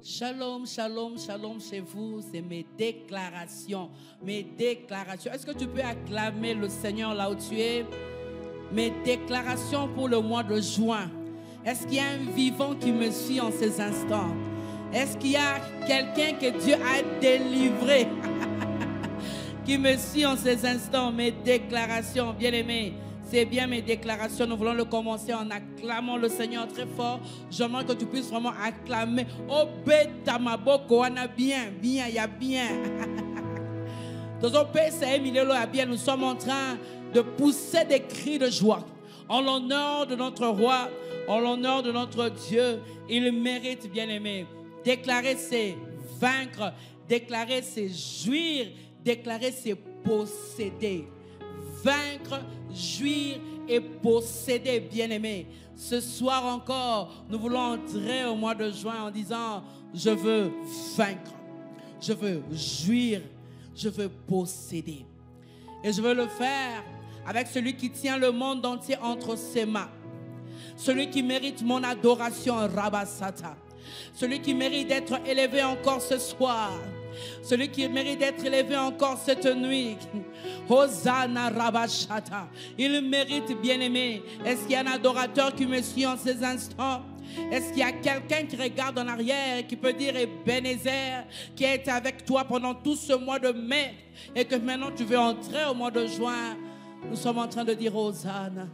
Shalom, shalom, shalom chez vous, c'est mes déclarations. Mes déclarations. Est-ce que tu peux acclamer le Seigneur là où tu es? Mes déclarations pour le mois de juin. Est-ce qu'il y a un vivant qui me suit en ces instants? Est-ce qu'il y a quelqu'un que Dieu a délivré qui me suit en ces instants? Mes déclarations, bien-aimés. C'est bien mes déclarations. Nous voulons le commencer en acclamant le Seigneur très fort. J'aimerais que tu puisses vraiment acclamer. Oh, Betamaboko, on a bien, bien, il y a bien. Nous sommes en train de pousser des cris de joie en l'honneur de notre roi, en l'honneur de notre Dieu. Il mérite, bien-aimé. Déclarer, c'est vaincre. Déclarer, c'est jouir. Déclarer, c'est posséder. Vaincre, jouir et posséder, bien-aimé. Ce soir encore, nous voulons entrer au mois de juin en disant, je veux vaincre, je veux jouir, je veux posséder. Et je veux le faire avec celui qui tient le monde entier entre ses mains. Celui qui mérite mon adoration, Rabasata. Celui qui mérite d'être élevé encore ce soir. Celui qui mérite d'être élevé encore cette nuit. Hosanna Rabashata. Il mérite, bien-aimé. Est-ce qu'il y a un adorateur qui me suit en ces instants? Est-ce qu'il y a quelqu'un qui regarde en arrière et qui peut dire Ebenezer, qui a été avec toi pendant tout ce mois de mai et que maintenant tu veux entrer au mois de juin? Nous sommes en train de dire Hosanna.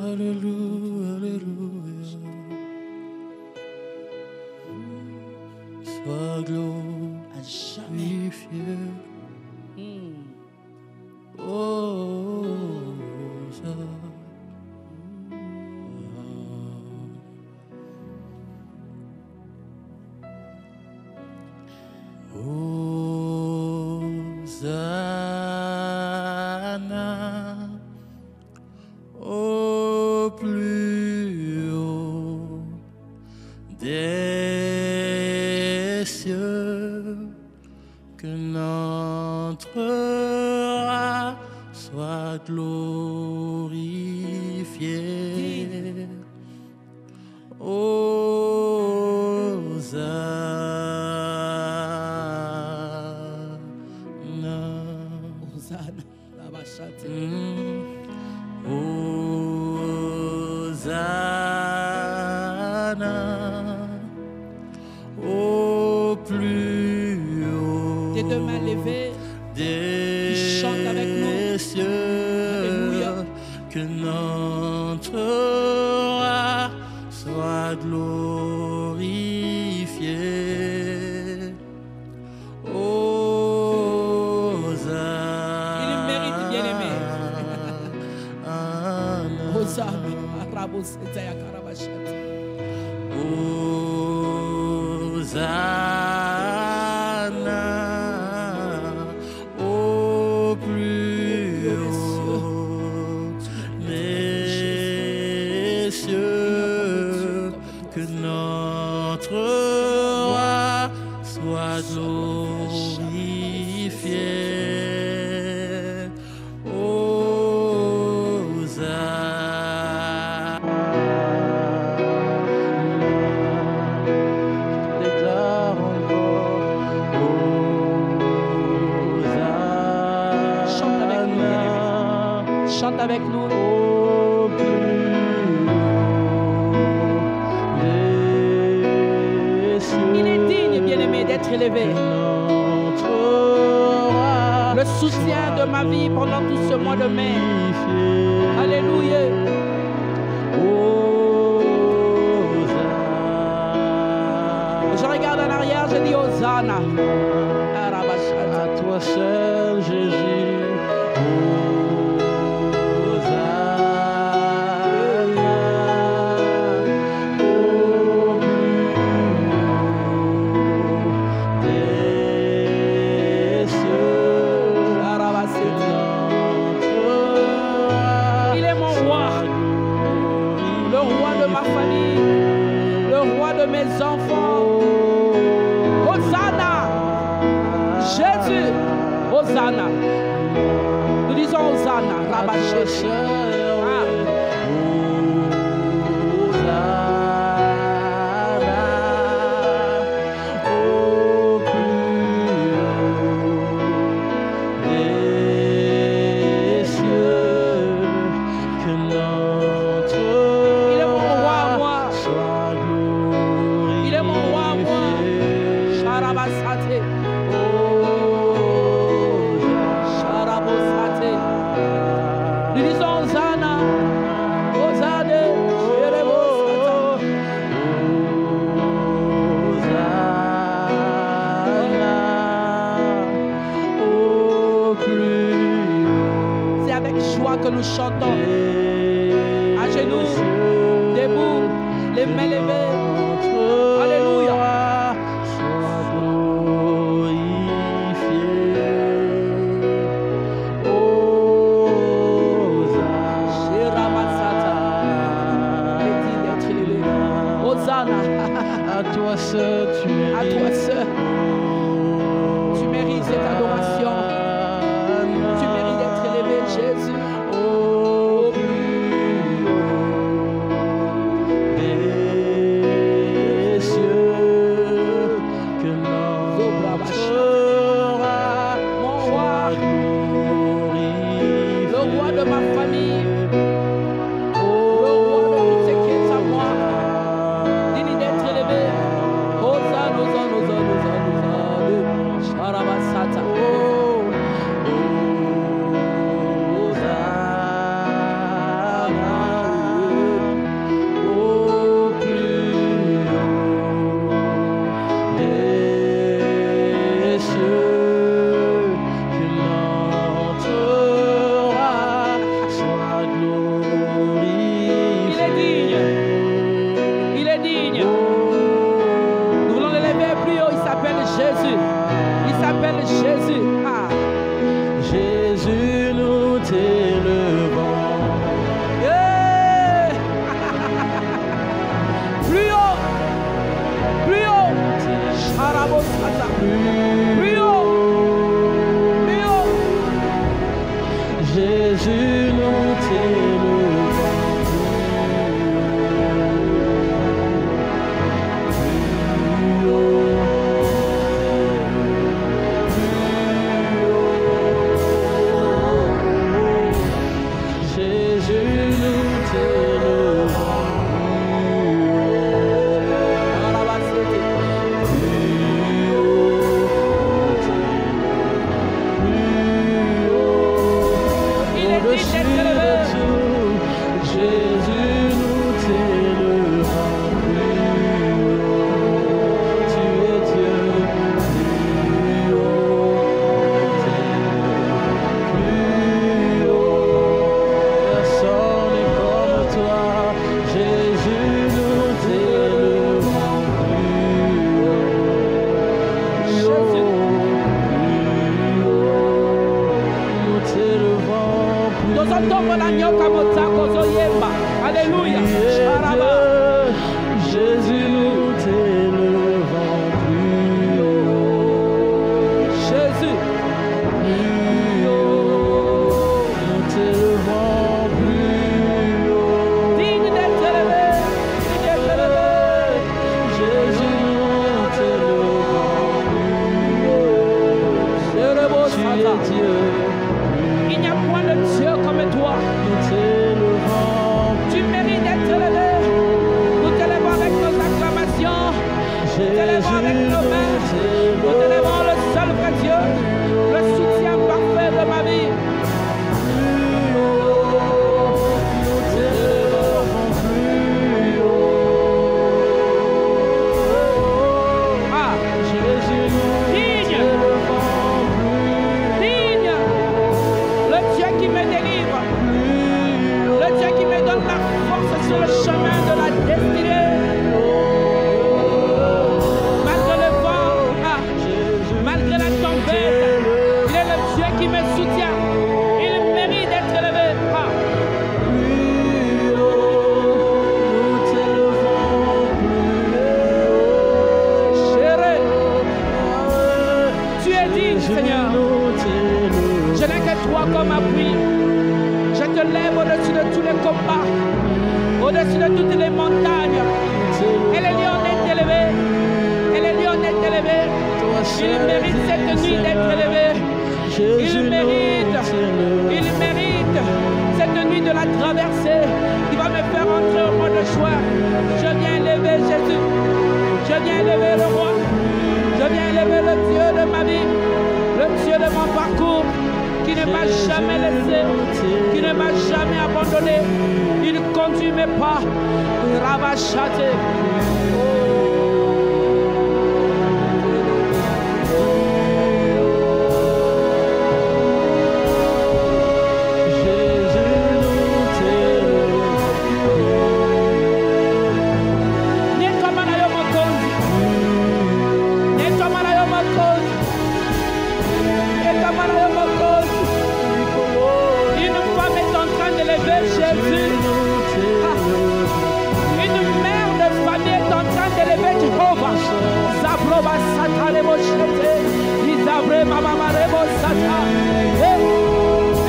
Alléluia, alléluia. Sois glorifié. Oh, Hosanna au plus haut des cieux, que notre roi soit glorifié. Hosanna au plus haut. Tes deux mains levées. Des chante avec nous. cieux. Alléluia. Que notre roi soit glorifié. Hosanna. Il mérite, bien-aimé. Hosanna. Hosanna au plus haut des cieux, que notre roi soit glorifié. Hosanna. Déclare encore Hosanna. Chante avec nous, bien-aimé. Chante avec nous. Au plus haut des cieux. Il est digne, bien-aimé, d'être élevé. Notre roi Le soutien de ma vie pendant tout ce mois de mai. Alléluia. Hosanna. Je regarde en arrière, je dis Hosanna. À toi seul, Jésus. Hosanna. Au plus haut des cieux. Il est mon roi, le roi de ma famille, le roi de de mes enfants. Hosanna. Jésus. Hosanna. Nous disons Hosanna. Rabaché. Que nous chantons à genoux, debout, les mains levées. Alléluia. Sois glorifié. Hosanna. À toi seul, tu mérites. À toi seul. Tu mérites cette adoration. Tu mérites d'être élevé, Jésus. Alléluia. Jésus, nous t'élevons plus haut. Jésus, nous t'élevons plus haut. Digne d'être élevé, digne d'être élevé. Jésus, nous t'élevons plus haut. Tu es Dieu. Il n'y a point de Dieu comme toi. Nous t'élevons. Tu mérites d'être élevé. Nous t'élevons avec nos acclamations. Nous t'élevons avec nos mains. Nous t'élevons le seul vrai Dieu, le soutien parfait de ma vie. Nous t'élevons plus haut. Ah, Jésus, nous t'élevons digne. Le Dieu qui me délivre. Le Dieu qui me donne la force sur le chemin de la destinée. Malgré le vent, malgré la tempête, il est le Dieu qui me soutient. Il mérite d'être élevé. Plus haut, nous t'élevons plus bas, au-dessus de toutes les montagnes. Et les lions est élevé. Et les lions est élevé. Il mérite cette nuit d'être élevé. Il mérite cette nuit de la traversée. Il va me faire entrer au roi de joie. Je viens élever Jésus. Je viens élever le roi. Je viens élever le Dieu de ma vie. Le Dieu de mon parcours. Qui ne m'a jamais laissé. Qui ne m'a jamais abandonné. Il conduit mes pas. Rabachate.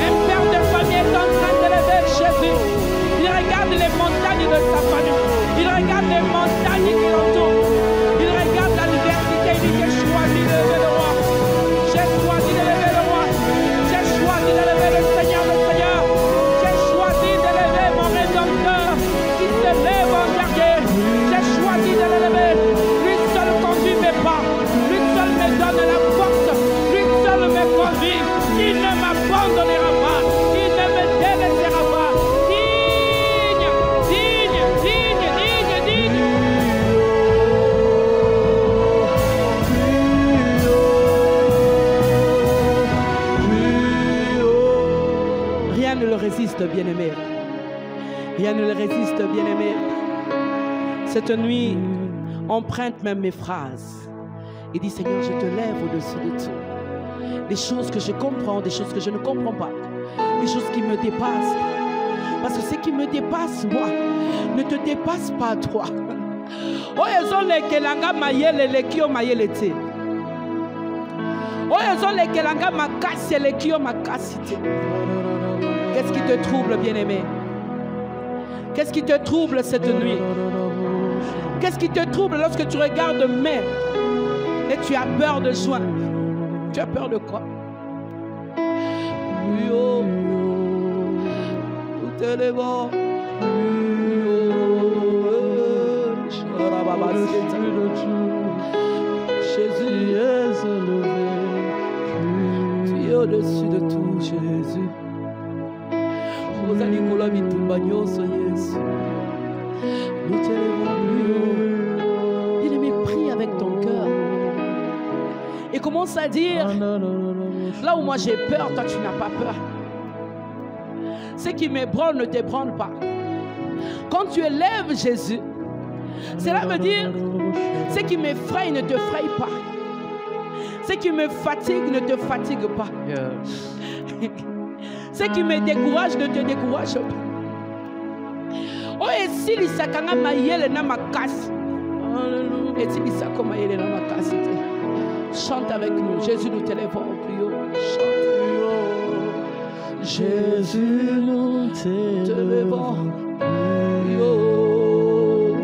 Un père de famille est en train d'élever Jésus. Il regarde les montagnes de sa famille. Il regarde les montagnes qui l'entourent. Il regarde l'adversité. Il dit: j'ai choisi d'élever le roi. J'ai choisi d'élever le roi. J'ai choisi d'élever le Seigneur des Seigneurs. J'ai choisi d'élever mon Rédempteur qui se lève en guerrier. J'ai choisi de l'élever. Lui seul conduit mes pas. Lui seul me donne la force. Lui seul me conduit. Il ne m'abandonnera pas. Il ne me délaissera pas. Digne, digne, digne, digne, digne. Rien ne le résiste, bien-aimé. Rien ne le résiste, bien-aimé. Cette nuit, emprunte même mes phrases. Et dis: Seigneur, je te lève au-dessus de tout. Des choses que je comprends, des choses que je ne comprends pas. Des choses qui me dépassent. Parce que ce qui me dépasse, moi, ne te dépasse pas, toi. Oh, ils ont les kelanga mayele, les kio mayele te. Oh, ils ont les kelanga makasi, les kio makasi te. Qu'est-ce qui te trouble, bien-aimé? Qu'est-ce qui te trouble cette nuit? Qu'est-ce qui te trouble lorsque tu regardes mai et tu as peur de joie? Tu as peur de quoi? Yo, tout est levant. Jésus est élevé. Tu es au-dessus de tout, Jésus. Nous t'élevons plus haut. Bien-aimé, prie avec ton cœur. Et commence à dire: là où moi j'ai peur, toi tu n'as pas peur. Ce qui m'ébranle ne t'ébranle pas. Quand tu élèves Jésus, cela veut dire: ce qui m'effraie ne te fraye pas. Ce qui me fatigue ne te fatigue pas. Ce qui me décourage ne te décourage pas. Oh, et si l'isakanga mayele na makasi. Et si l'isako mayele na makasi. Chante avec nous. Jésus, nous t'élèvons plus haut. Chante. Jésus, nous t'élèvons plus haut.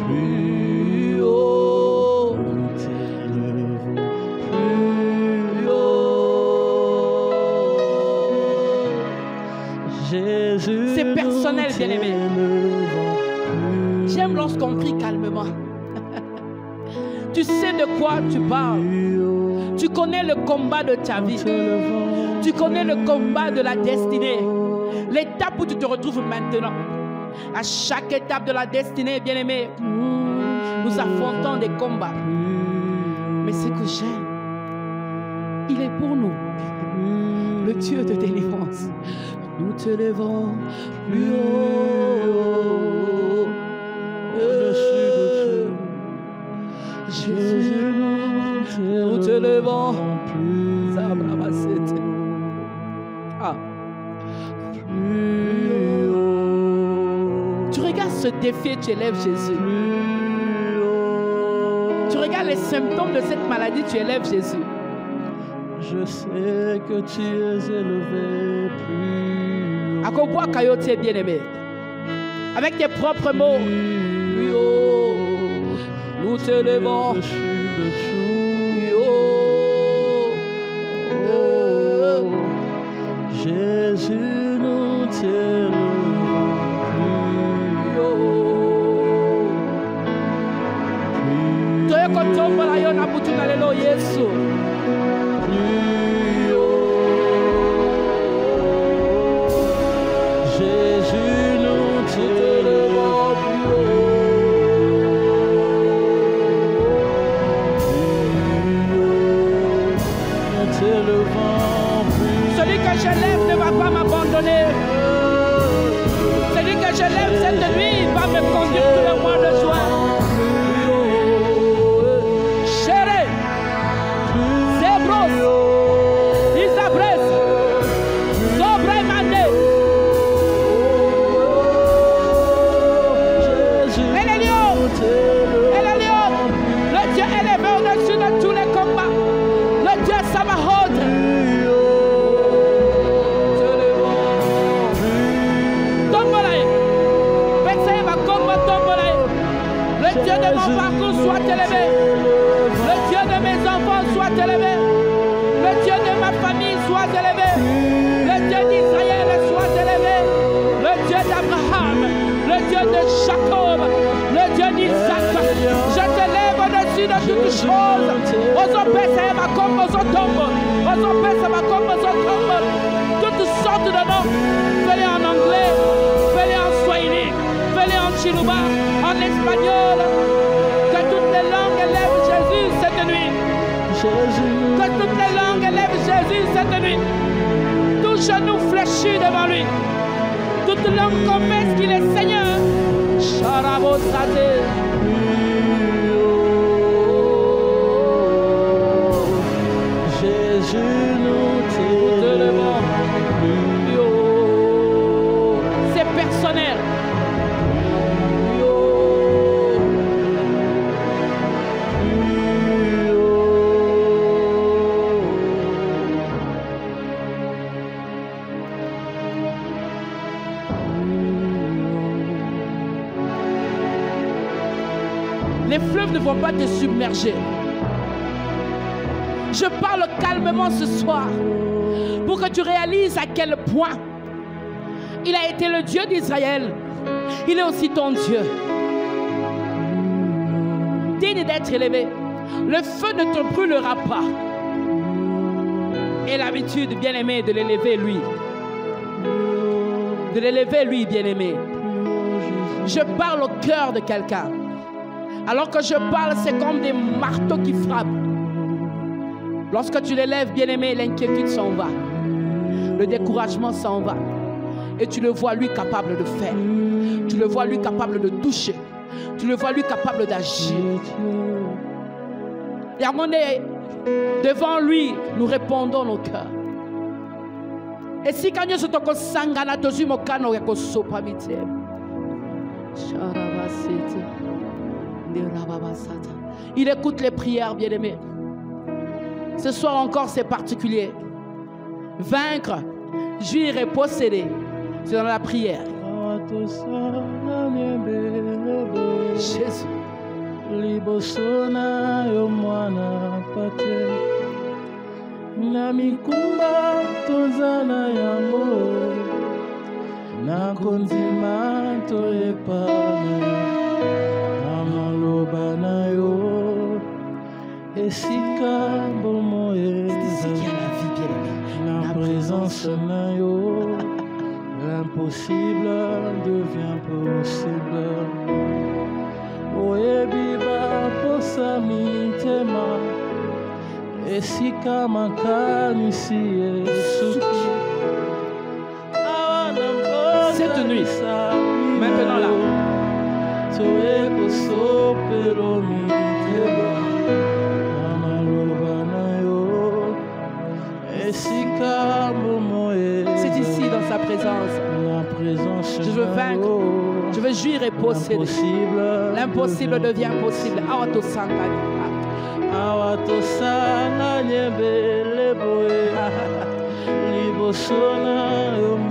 Plus haut. Nous t'élèvons plus haut. Jésus, c'est personnel, bien-aimé. J'aime lorsqu'on prie calmement. Tu sais de quoi tu parles. Tu connais le combat de ta vie. Tu connais le combat de la destinée. L'étape où tu te retrouves maintenant. À chaque étape de la destinée, bien-aimé, nous affrontons des combats. Mais ce que j'aime, il est pour nous. Le Dieu de délivrance. Nous te levons plus haut. Jésus, nous te levons plus haut. Tu regardes ce défi et tu élèves Jésus. Tu regardes les symptômes de cette maladie, tu élèves Jésus. Je sais que tu es élevé plus Akoboa Kayote bien-aimé. Avec tes propres mots. Oui, oh, nous t'élevons. Oui, oh, Jésus, nous t'élevons. Oui, oh. Toye kotomba la yo na butu na lelo Yesu. Jésus, nous t'élevons plus haut. Nous t'élevons plus. Celui que je lève ne va pas m'abandonner. Celui que je lève cette nuit va me conduire tout le mois de juin. Chérie, Zebros, Isabres, Sobremane, Elelio, le Dieu élevé au-dessus de tous les combats, le Dieu Sabaoth. Le Dieu de mon parcours soit élevé. Le Dieu de mes enfants soit élevé. Le Dieu de ma famille soit élevé. Le Dieu d'Israël soit élevé. Le Dieu d'Abraham. Le Dieu de Jacob. Le Dieu d'Isaac. Je t'élève au-dessus de toutes choses. Toutes sortes de noms. Fais-les en anglais. Fais-les en swahili. Fais-les en chiluba. En espagnol. Que toutes les langues élèvent Jésus cette nuit. Que toutes les langues élèvent Jésus cette nuit. Tout genou fléchi devant lui. Toute langue confesse qu'il est Seigneur. Charabosate. Jésus, nous t'élevons. C'est personnel. Les fleuves ne vont pas te submerger. Je parle calmement ce soir pour que tu réalises à quel point il a été le Dieu d'Israël. Il est aussi ton Dieu. Digne d'être élevé. Le feu ne te brûlera pas. Et l'habitude, bien-aimé, de l'élever lui. De l'élever lui, bien-aimé. Je parle au cœur de quelqu'un. Alors que je parle, c'est comme des marteaux qui frappent. Lorsque tu l'élèves, bien-aimé, l'inquiétude s'en va. Le découragement s'en va. Et tu le vois lui capable de faire. Tu le vois lui capable de toucher. Tu le vois lui capable d'agir. Et à mon nez, devant lui, nous répondons nos cœurs. Et si quand nous sommes sangana, tozu mokano yako sopamite. Il écoute les prières, bien-aimés. Ce soir encore, c'est particulier. Vaincre, jouir et posséder, c'est dans la prière. Jésus. Libosona yo mwana pate na mikumba tozana yango na konzima toyepana na maloba na yo esika bomoye na présence na yo l'impossible devient possible. Oyebiba posa mitema esika makanisi esuki. Cette nuit, maintenant là, toye kosopelo mitema amaloba na yo esika momoye. c'est ici dans sa présence. Je veux vaincre, je veux jouir et posséder. L'impossible devient possible. Awato sangani. Awato sangani beleboe.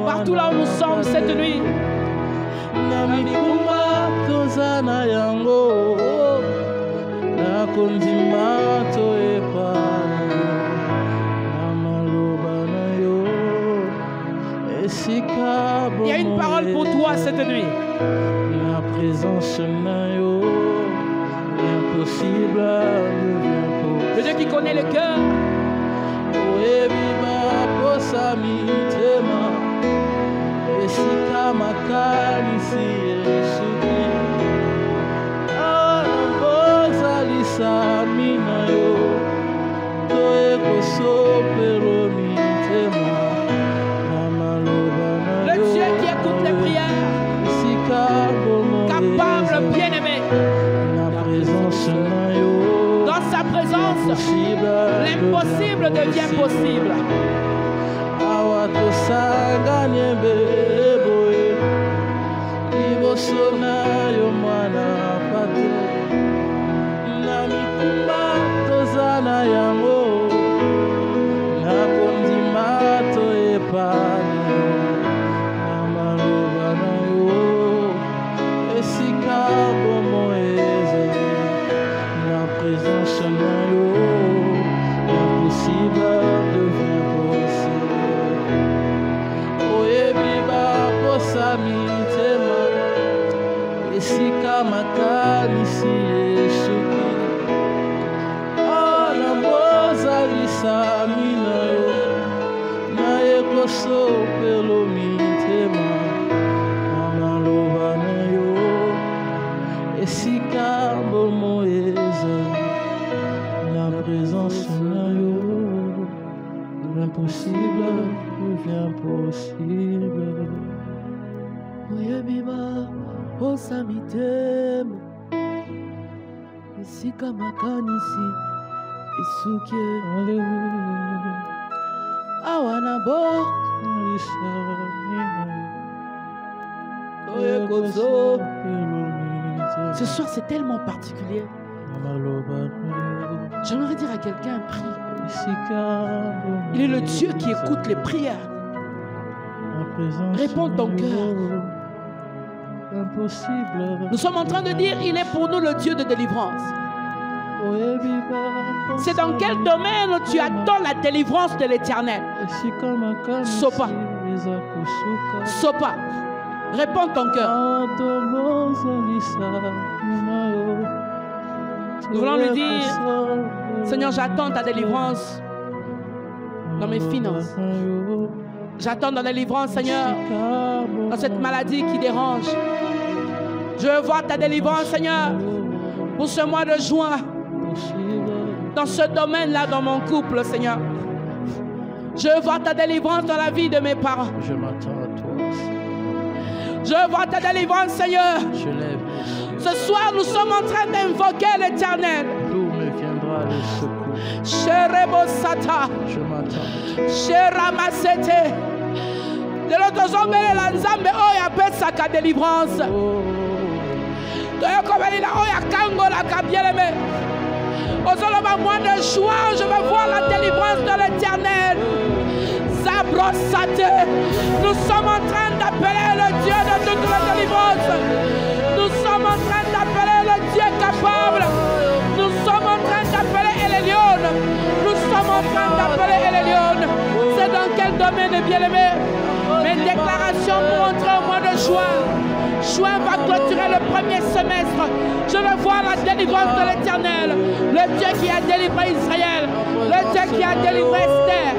Partout là où nous sommes cette nuit. Il y a une parole pour toi cette nuit. La présence impossible le Dieu qui connaît le cœur. Le Dieu qui écoute les prières, capable, bien-aimé. Dans sa présence, l'impossible devient possible. La présence l'impossible devient possible. Oye biba, osamitem, isika makanisi, isuke, awanabo, ce soir c'est tellement particulier. J'aimerais dire à quelqu'un, prie. Il est le Dieu qui écoute les prières. Réponds ton cœur. Nous sommes en train de dire, il est pour nous le Dieu de délivrance. C'est dans quel domaine tu attends la délivrance de l'Éternel? Sopa. Sopa. Réponds ton cœur. Nous voulons lui dire, Seigneur, j'attends ta délivrance dans mes finances. J'attends ta délivrance, Seigneur, dans cette maladie qui dérange. Je veux voir ta délivrance, Seigneur, pour ce mois de juin. Dans ce domaine-là, dans mon couple, Seigneur. Je veux voir ta délivrance dans la vie de mes parents. Je m'attends à toi. Je veux voir ta délivrance, Seigneur. Je lève. Ce soir, nous sommes en train d'invoquer l'Éternel. D'où me viendra le secours? Sherebosata. Je m'attends. Sheramasete. De l'autre jour, la nzambe oya pesa ka délivrance. Au mois de juin, je veux voir la délivrance de l'Éternel. Zabrosate. Nous sommes en train d'appeler le Dieu de toute la délivrance. Nous sommes en train d'appeler le Dieu capable. Nous sommes en train d'appeler Elion. Nous sommes en train d'appeler Elion. C'est dans quel domaine, bien-aimé? Mes déclarations pour entrer au mois de juin. Juin va clôturer le premier semestre. Je veux voir la délivrance de l'Éternel. Le Dieu qui a délivré Israël. Le Dieu qui a délivré Esther.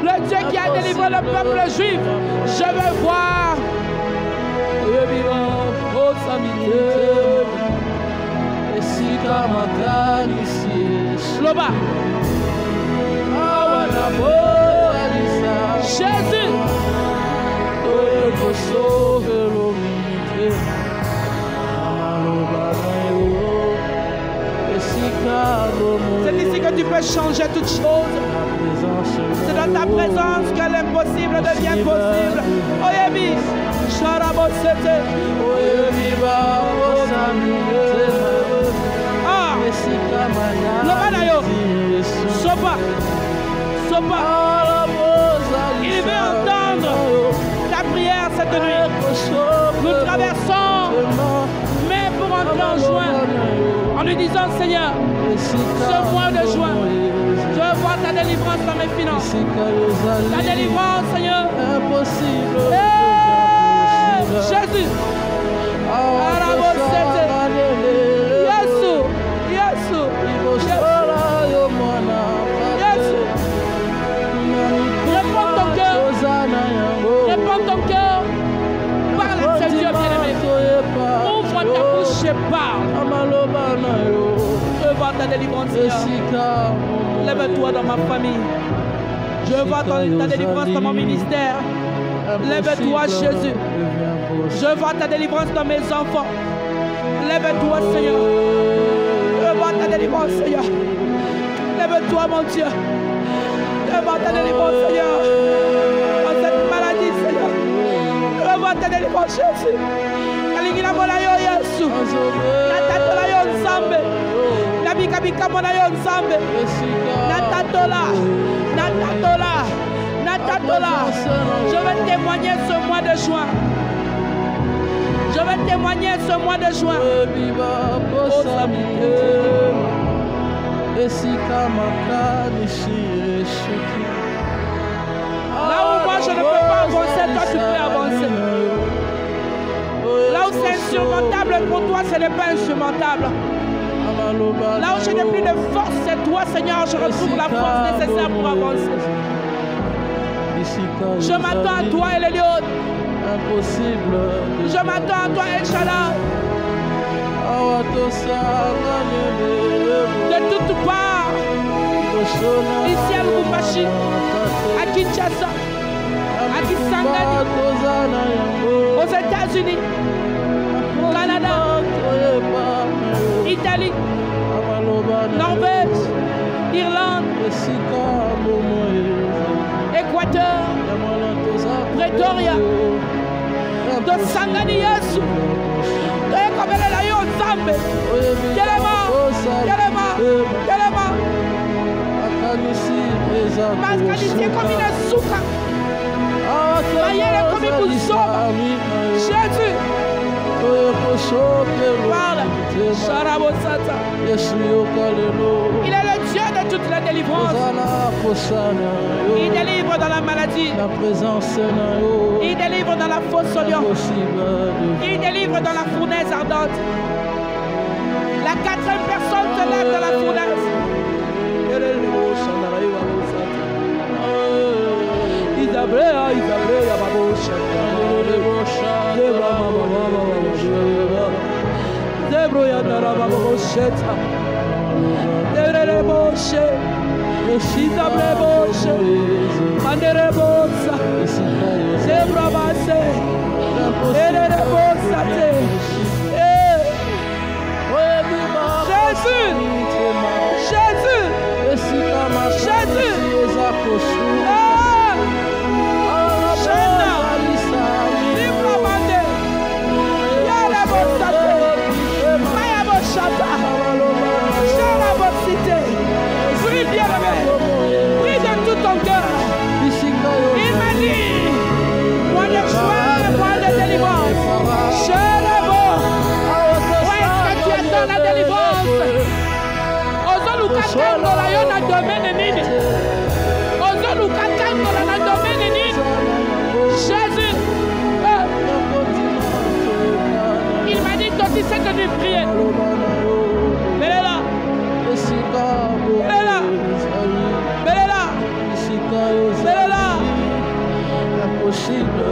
Le Dieu qui a délivré le peuple juif. Je veux voir. Loba. Jésus. C'est ici que tu peux changer toutes choses. C'est dans ta présence que l'impossible devient possible. Oyebi, Sharabosete. Ah, Lobanayo, Sopa, Sopa. Il veut lui disant, Seigneur, ce mois de juin, je veux voir ta délivrance dans mes finances. Ta délivrance, Seigneur. Jésus. Réponds ton cœur. Réponds ton cœur. Parle à ce Dieu bien-aimé. Ouvre ta bouche et parle. Je veux voir ta délivrance, Seigneur. Lève-toi dans ma famille. Je veux voir ta délivrance dans mon ministère. Lève-toi, Jésus. Je veux voir ta délivrance dans mes enfants. Lève-toi, Seigneur. Je veux voir ta délivrance, Seigneur. Lève-toi, mon Dieu. Je veux voir ta délivrance, Seigneur. Dans cette maladie, Seigneur. Je veux voir ta délivrance, Jésus. Kalingina mona yo Yesu. Natatola yo nzambe. Nabika mona yo nzambe. Natatola. Je vais témoigner ce mois de juin. Je vais témoigner ce mois de juin. Là où moi je ne peux pas avancer, toi tu peux avancer. Là où c'est insurmontable pour toi, ce n'est pas insurmontable. Là où je n'ai plus de force, c'est toi, Seigneur, je retrouve la force nécessaire pour avancer. Je m'attends à toi, Eliot. Je m'attends à toi, El Shaddai. De toutes parts, ici à Lubumbashi, à Kinshasa, à Kisangani, aux États-Unis, au Canada, Italie, Norvège, Irlande, Équateur, Pretoria, de Sangani Yesu. Toyekobelela yo Nzambe. Kelema. Maskanisi comme une souka. Mayele comme une boussoba. Jésus. Parle. Sharabosata. Il est le Dieu de toute la délivrance. Il délivre dans la maladie. Il délivre dans la fosse au lion. Il délivre dans la fournaise ardente. La quatrième personne se lève dans la fournaise. Prie de tout ton cœur. Il m'a dit, moi de joie, moi de délivrance. Je le vois. Où est-ce que tu attends la délivrance? Ozolukatango la yo na domaine nini? Ozolukatango la na domaine nini? Jésus. Il m'a dit, toi tu sais que tu pries. Elle est là. Elle est là. Elle est là. Elle est là. Impossible.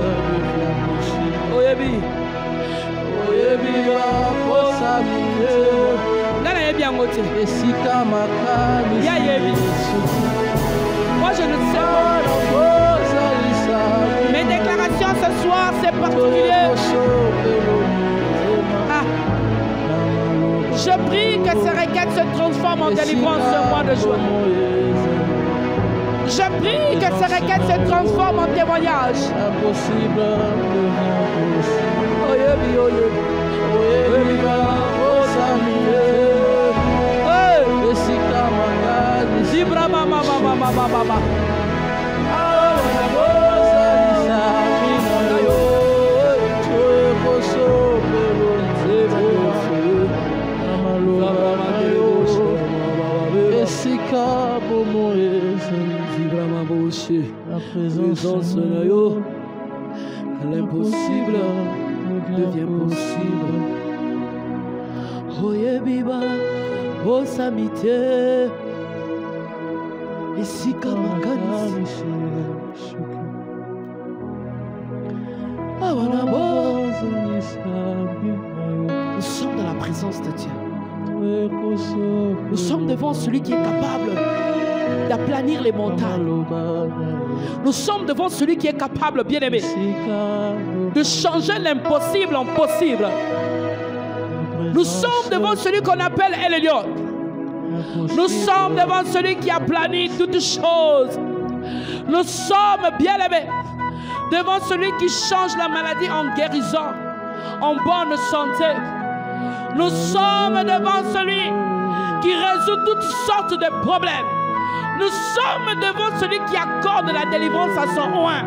Oyebi. Oyebi va posabile. Nana yebi angote. Esika makani. Ya yebi. Moi je ne sais pas. Mes déclarations ce soir c'est particulier. Ah. Je prie que ces requêtes se transforment en délivrance ce mois de juin. Je prie que ces requêtes se transforment en témoignage. Impossible. présence na yo, l'impossible devient possible. Oyebiba, osamite, esika makanisi. Nous sommes dans la présence de Dieu. Nous sommes devant celui qui est capable d'aplanir les montagnes. Nous sommes devant celui qui est capable, bien-aimé, de changer l'impossible en possible. Nous sommes devant celui qu'on appelle El Elyon. Nous sommes devant celui qui a planifié toutes choses. Nous sommes, bien-aimés, devant celui qui change la maladie en guérison, en bonne santé. Nous sommes devant celui qui résout toutes sortes de problèmes. Nous sommes devant celui qui accorde la délivrance à son oint.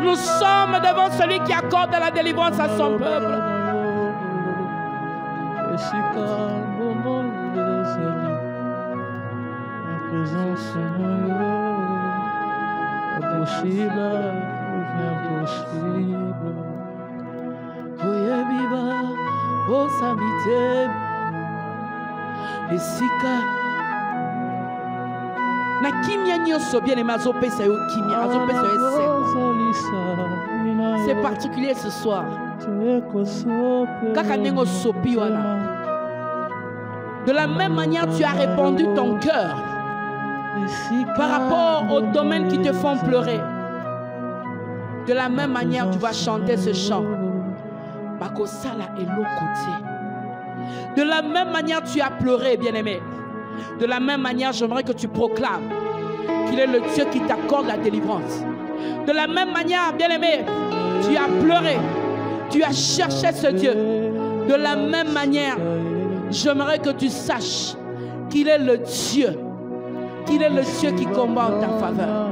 Nous sommes devant celui qui accorde la délivrance à son peuple. Na kimia nyoso bien-aimé azopesa yo kimia, azopesa yo seko. C'est particulier ce soir. Kaka nengo sopi wana. De la même manière, tu as répandu ton cœur par rapport aux domaines qui te font pleurer. De la même manière, tu vas chanter ce chant. Bakosala et l'autre. De la même manière, tu as pleuré, bien-aimé. De la même manière, j'aimerais que tu proclames qu'il est le Dieu qui t'accorde la délivrance. De la même manière, bien-aimé, tu as pleuré. Tu as cherché ce Dieu. De la même manière, j'aimerais que tu saches qu'il est le Dieu. Qu'il est le Dieu qui combat en ta faveur.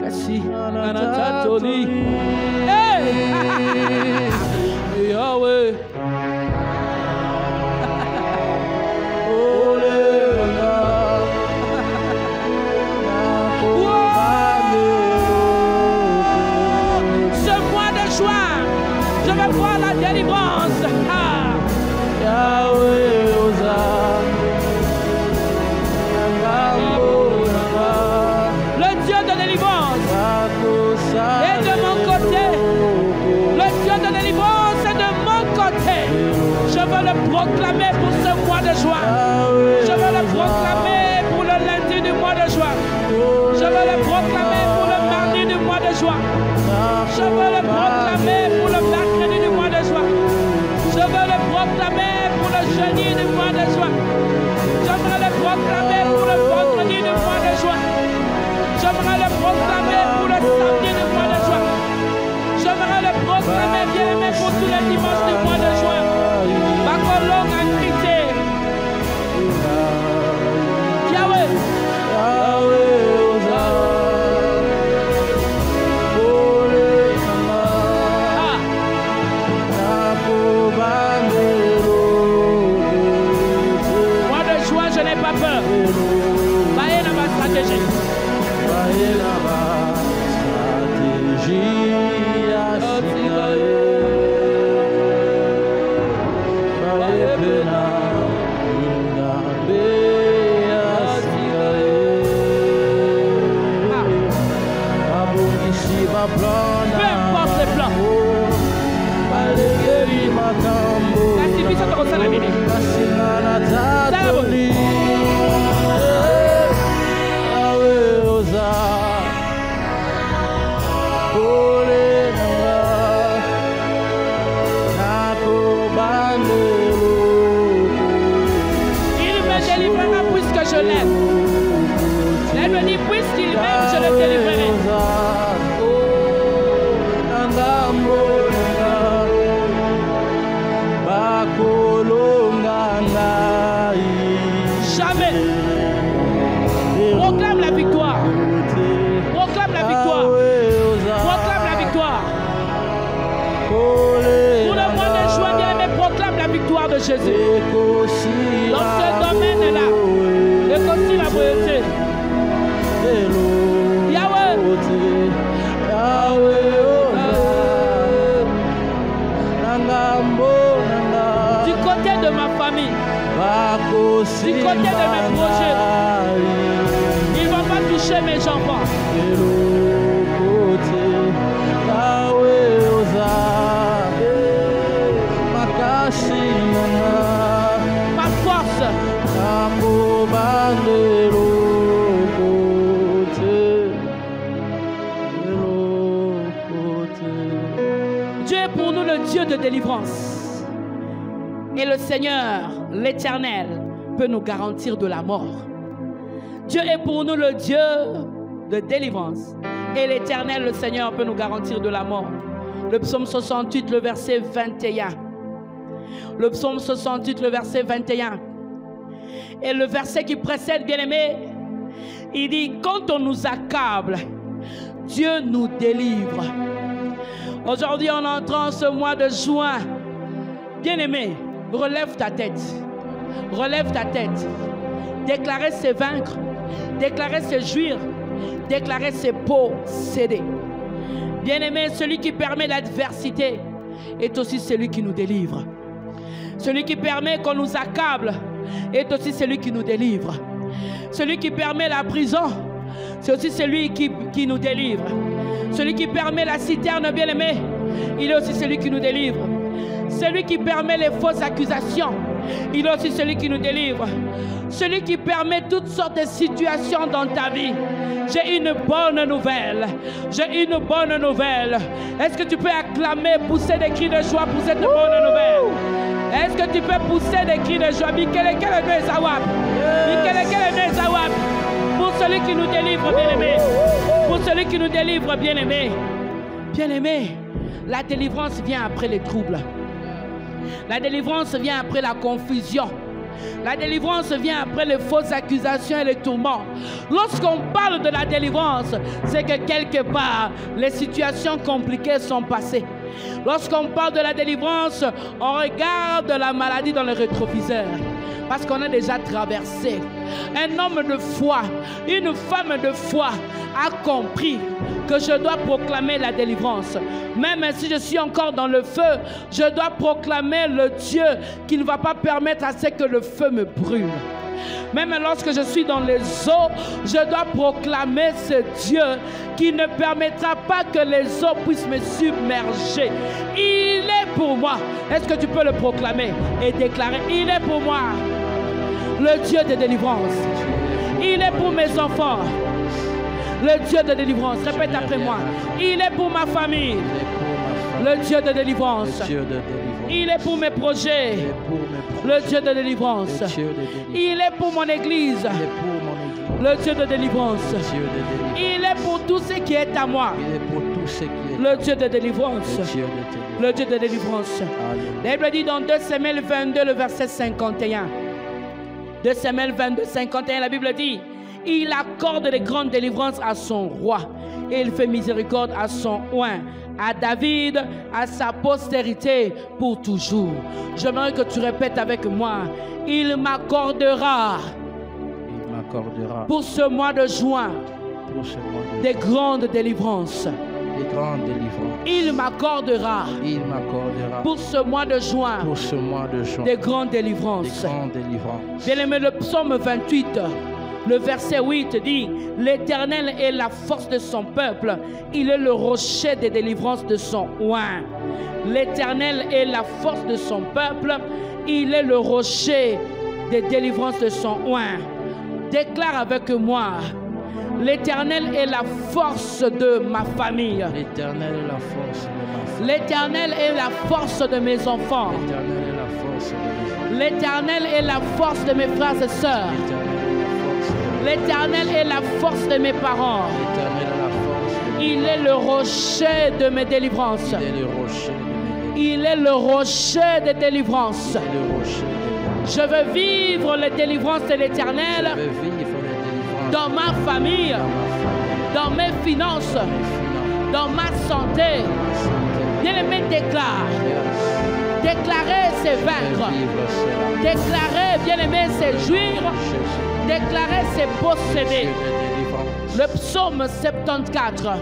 Kasi anatatoli. Hey! Yahweh. Ce mois de juin, je vais voir la délivrance. Yahweh. Et de mon côté, le Dieu de délivrance est de mon côté. Je veux le proclamer pour ce mois de juin. Je veux le proclamer pour le lundi du mois de juin. Je veux le proclamer pour le mardi du mois de juin. Je veux le proclamer pour le mercredi du mois de juin. Je veux le proclamer pour le jeudi du mois de juin. Je veux le proclamer pour le vendredi du mois de juin. J'aimerais le proclamer pour le samedi du mois de juin. J'aimerais le proclamer, bien-aimé, pour tous les dimanches du mois de juin. Bakolong a crité. Yahweh. Mois de juin, je n'ai pas peur. Baye dans ma stratégie. Peu importe les plans. Il me délivrera puisque je l'aime. Elle me dit puisqu'il m'aime, je le délivrerai. Jamais. Proclame la victoire. Proclame la victoire. Proclame la victoire. Pour le mois de juin, bien-aimé, proclame la victoire de Jésus. Dans ce domaine-là. est pour nous le Dieu de délivrance. Et le Seigneur, l'Éternel, peut nous garantir de la mort. Dieu est pour nous le Dieu de délivrance. Et l'Éternel, le Seigneur, peut nous garantir de la mort. Le psaume 68, le verset 21. Le psaume 68, le verset 21. Et le verset qui précède, bien-aimé, il dit, quand on nous accable, Dieu nous délivre. Aujourd'hui, on entre en ce mois de juin. Bien-aimé, relève ta tête. Relève ta tête. Déclarer c'est vaincre. Déclarer c'est jouir. Déclarer c'est posséder. Bien-aimé, celui qui permet l'adversité est aussi celui qui nous délivre. Celui qui permet qu'on nous accable est aussi celui qui nous délivre. Celui qui permet la prison, c'est aussi celui qui nous délivre. Celui qui permet la citerne, bien-aimé, il est aussi celui qui nous délivre. Celui qui permet les fausses accusations, il est aussi celui qui nous délivre. Celui qui permet toutes sortes de situations dans ta vie. J'ai une bonne nouvelle. J'ai une bonne nouvelle. Est-ce que tu peux acclamer, pousser des cris de joie pour cette bonne nouvelle? Est-ce que tu peux pousser des cris de joie? Pour celui qui nous délivre, bien-aimé. Pour celui qui nous délivre, bien-aimé. Bien-aimé, la délivrance vient après les troubles. La délivrance vient après la confusion. La délivrance vient après les fausses accusations et les tourments. Lorsqu'on parle de la délivrance, c'est que quelque part, les situations compliquées sont passées. Lorsqu'on parle de la délivrance, on regarde la maladie dans le rétroviseur. Parce qu'on a déjà traversé. Un homme de foi, une femme de foi a compris que je dois proclamer la délivrance. Même si je suis encore dans le feu, je dois proclamer le Dieu qui ne va pas permettre à ce que le feu me brûle. Même lorsque je suis dans les eaux, je dois proclamer ce Dieu qui ne permettra pas que les eaux puissent me submerger. Il est pour moi. Est-ce que tu peux le proclamer et déclarer? Il est pour moi le Dieu de délivrance. Il est pour mes enfants le Dieu de délivrance. Répète après moi. Il est pour ma famille le Dieu de délivrance. Il est pour mes projets le Dieu de délivrance. Il est pour mon église le Dieu de délivrance. Il est pour tout ce qui est à moi le Dieu de délivrance. Le Dieu de délivrance. La Bible dit dans 2 Samuel 22, le verset 51. 2 Samuel 22, 51, la Bible dit: il accorde des grandes délivrances à son roi et il fait miséricorde à son oint, à David, à sa postérité pour toujours. J'aimerais que tu répètes avec moi: il m'accordera pour ce mois de juin des grandes délivrances. Il m'accordera pour ce mois de juin des grandes délivrances. Bien-aimé, le psaume 28, le verset 8 dit: l'Éternel est la force de son peuple, il est le rocher des délivrances de son oint. L'Éternel est la force de son peuple, il est le rocher des délivrances de son oint. Déclare avec moi: l'Éternel est la force de ma famille. L'Éternel est la force de ma famille. L'Éternel est la force de mes enfants. L'Éternel est la force de mes L'Éternel est la force de mes frères et sœurs. L'Éternel est la force de mes parents. Il est le rocher de mes délivrances. Il est le rocher de délivrance. Je veux vivre les délivrances de l'Éternel dans ma famille, dans mes finances, dans ma santé. Bien-aimé, déclare. Déclarer, c'est vaincre. Déclarer, bien-aimé, c'est jouir. Déclarer, c'est posséder. Le psaume 74,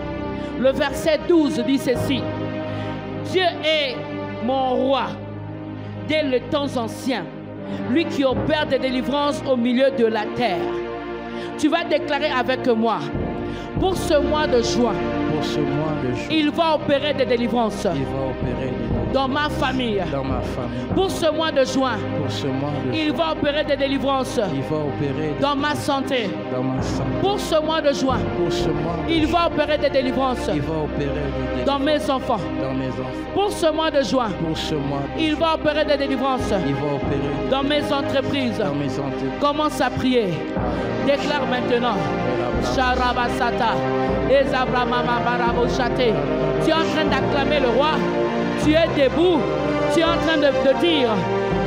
le verset 12 dit ceci: Dieu est mon roi dès le temps ancien, lui qui opère des délivrances au milieu de la terre. Tu vas déclarer avec moi: pour ce mois de juin, il va opérer des délivrances. dans ma famille. Dans ma famille. Pour ce mois de juin, Pour ce mois de il va opérer des délivrances il va opérer dans ma santé. dans ma santé. Pour ce mois de juin, Pour ce mois, il va opérer des délivrances il va opérer des dans mes enfants. dans mes enfants. Pour ce mois de juin, Pour ce mois, il va opérer des délivrances il va opérer dans mes entreprises. dans mes entreprises. Commence à prier. Déclare maintenant. Sharabasata. Ezabramamabarabosate. Tu es en train d'acclamer le roi. Tu es debout. Tu es en train de dire